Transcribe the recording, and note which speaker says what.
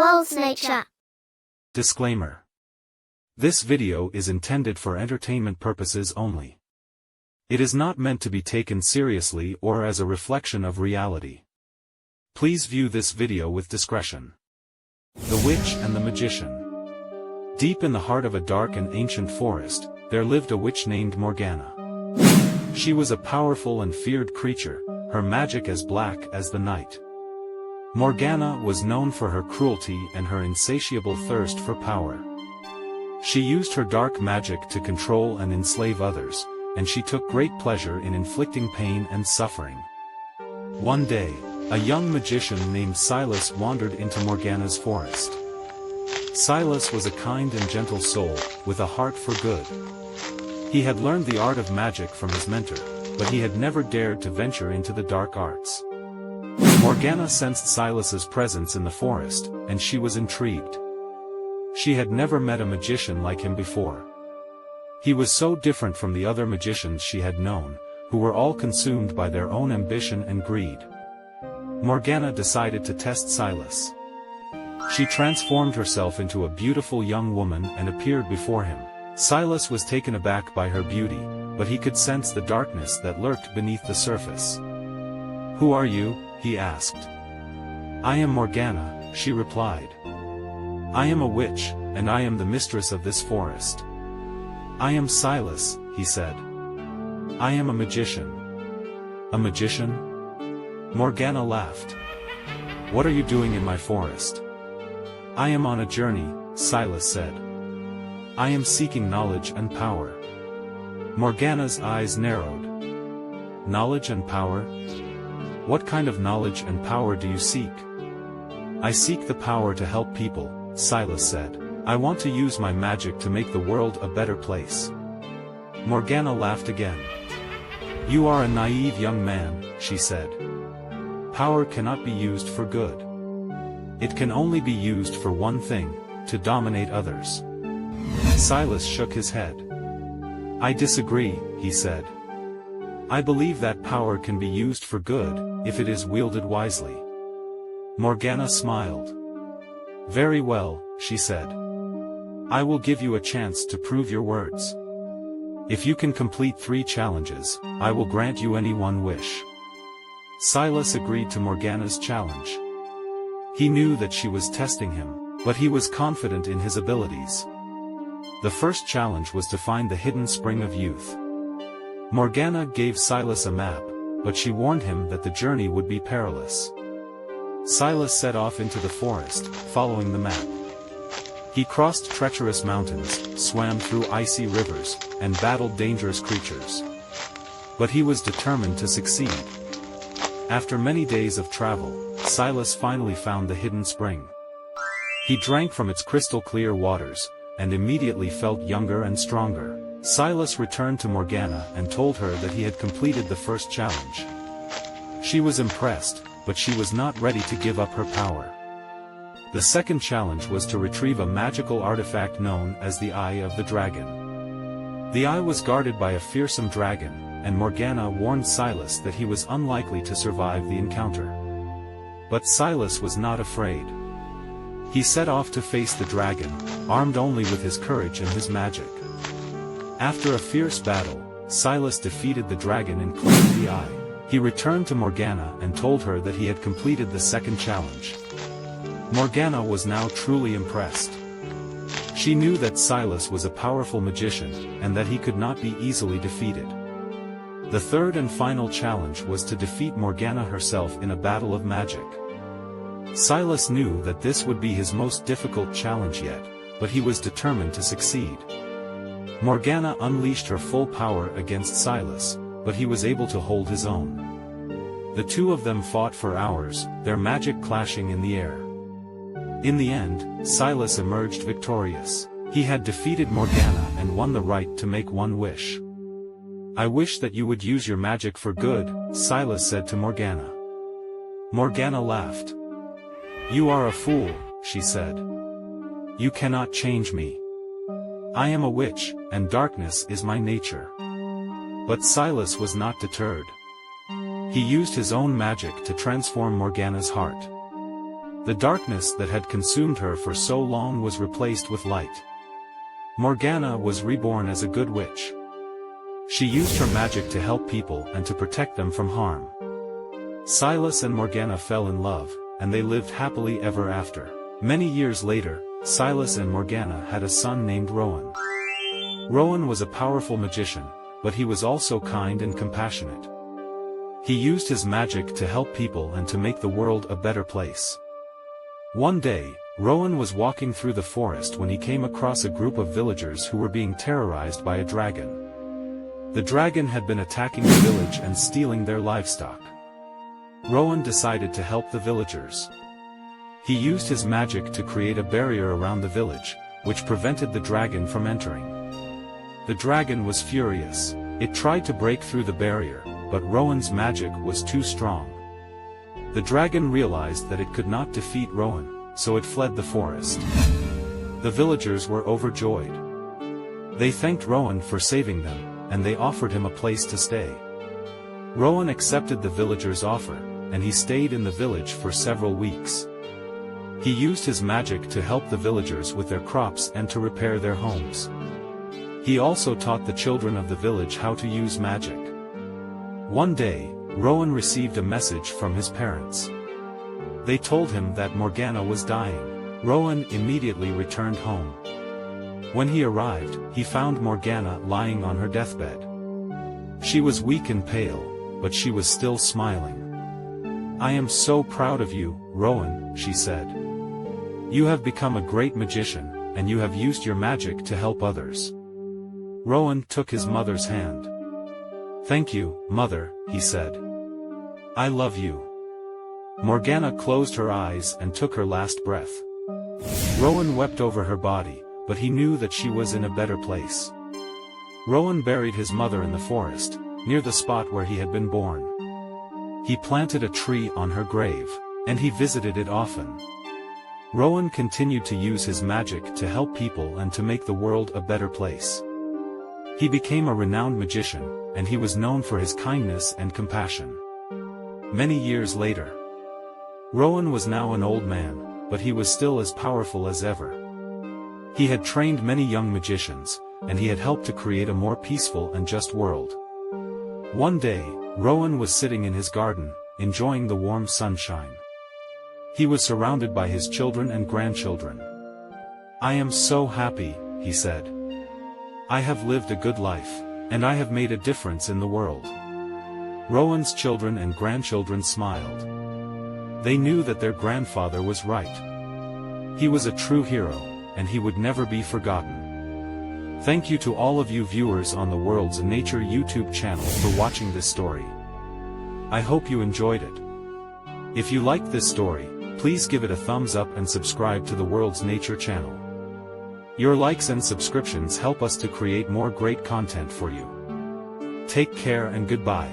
Speaker 1: world's nature.
Speaker 2: Disclaimer. This video is intended for entertainment purposes only. It is not meant to be taken seriously or as a reflection of reality. Please view this video with discretion. The Witch and the Magician. Deep in the heart of a dark and ancient forest, there lived a witch named Morgana. She was a powerful and feared creature, her magic as black as the night. Morgana was known for her cruelty and her insatiable thirst for power. She used her dark magic to control and enslave others, and she took great pleasure in inflicting pain and suffering. One day, a young magician named Silas wandered into Morgana's forest. Silas was a kind and gentle soul, with a heart for good. He had learned the art of magic from his mentor, but he had never dared to venture into the dark arts. Morgana sensed Silas's presence in the forest, and she was intrigued. She had never met a magician like him before. He was so different from the other magicians she had known, who were all consumed by their own ambition and greed. Morgana decided to test Silas. She transformed herself into a beautiful young woman and appeared before him. Silas was taken aback by her beauty, but he could sense the darkness that lurked beneath the surface. "Who are you?" he asked. "I am Morgana," she replied. "I am a witch, and I am the mistress of this forest." "I am Silas," he said. "I am a magician." "A magician?" Morgana laughed. "What are you doing in my forest?" "I am on a journey," Silas said. "I am seeking knowledge and power." Morgana's eyes narrowed. "Knowledge and power? What kind of knowledge and power do you seek?" "I seek the power to help people," Silas said. "I want to use my magic to make the world a better place." Morgana laughed again. "You are a naive young man," she said. "Power cannot be used for good. It can only be used for one thing, to dominate others." Silas shook his head. "I disagree," he said. "I believe that power can be used for good, if it is wielded wisely." Morgana smiled. "Very well," she said. "I will give you a chance to prove your words. If you can complete 3 challenges, I will grant you any one wish." Silas agreed to Morgana's challenge. He knew that she was testing him, but he was confident in his abilities. The first challenge was to find the hidden spring of youth. Morgana gave Silas a map, but she warned him that the journey would be perilous. Silas set off into the forest, following the map. He crossed treacherous mountains, swam through icy rivers, and battled dangerous creatures. But he was determined to succeed. After many days of travel, Silas finally found the hidden spring. He drank from its crystal-clear waters, and immediately felt younger and stronger. Silas returned to Morgana and told her that he had completed the first challenge. She was impressed, but she was not ready to give up her power. The second challenge was to retrieve a magical artifact known as the Eye of the Dragon. The eye was guarded by a fearsome dragon, and Morgana warned Silas that he was unlikely to survive the encounter. But Silas was not afraid. He set off to face the dragon, armed only with his courage and his magic. After a fierce battle, Silas defeated the dragon and claimed the eye. He returned to Morgana and told her that he had completed the second challenge. Morgana was now truly impressed. She knew that Silas was a powerful magician, and that he could not be easily defeated. The third and final challenge was to defeat Morgana herself in a battle of magic. Silas knew that this would be his most difficult challenge yet, but he was determined to succeed. Morgana unleashed her full power against Silas, but he was able to hold his own. The two of them fought for hours, their magic clashing in the air. In the end, Silas emerged victorious. He had defeated Morgana and won the right to make one wish. "I wish that you would use your magic for good," Silas said to Morgana. Morgana laughed. "You are a fool," she said. "You cannot change me. I am a witch, and darkness is my nature." But Silas was not deterred. He used his own magic to transform Morgana's heart. The darkness that had consumed her for so long was replaced with light. Morgana was reborn as a good witch. She used her magic to help people and to protect them from harm. Silas and Morgana fell in love, and they lived happily ever after. Many years later, Silas and Morgana had a son named Rowan. Rowan was a powerful magician, but he was also kind and compassionate. He used his magic to help people and to make the world a better place. One day, Rowan was walking through the forest when he came across a group of villagers who were being terrorized by a dragon. The dragon had been attacking the village and stealing their livestock. Rowan decided to help the villagers. He used his magic to create a barrier around the village, which prevented the dragon from entering. The dragon was furious. It tried to break through the barrier, but Rowan's magic was too strong. The dragon realized that it could not defeat Rowan, so it fled the forest. The villagers were overjoyed. They thanked Rowan for saving them, and they offered him a place to stay. Rowan accepted the villagers' offer, and he stayed in the village for several weeks. He used his magic to help the villagers with their crops and to repair their homes. He also taught the children of the village how to use magic. One day, Rowan received a message from his parents. They told him that Morgana was dying. Rowan immediately returned home. When he arrived, he found Morgana lying on her deathbed. She was weak and pale, but she was still smiling. "I am so proud of you, Rowan," she said. "You have become a great magician, and you have used your magic to help others." Rowan took his mother's hand. "Thank you, Mother," he said. "I love you." Morgana closed her eyes and took her last breath. Rowan wept over her body, but he knew that she was in a better place. Rowan buried his mother in the forest, near the spot where he had been born. He planted a tree on her grave, and he visited it often. Rowan continued to use his magic to help people and to make the world a better place. He became a renowned magician, and he was known for his kindness and compassion. Many years later, Rowan was now an old man, but he was still as powerful as ever. He had trained many young magicians, and he had helped to create a more peaceful and just world. One day, Rowan was sitting in his garden, enjoying the warm sunshine. He was surrounded by his children and grandchildren. "I am so happy," he said. "I have lived a good life, and I have made a difference in the world." Rowan's children and grandchildren smiled. They knew that their grandfather was right. He was a true hero, and he would never be forgotten. Thank you to all of you viewers on the World's Nature YouTube channel for watching this story. I hope you enjoyed it. If you liked this story, please give it a thumbs up and subscribe to the World's Nature channel. Your likes and subscriptions help us to create more great content for you. Take care and goodbye.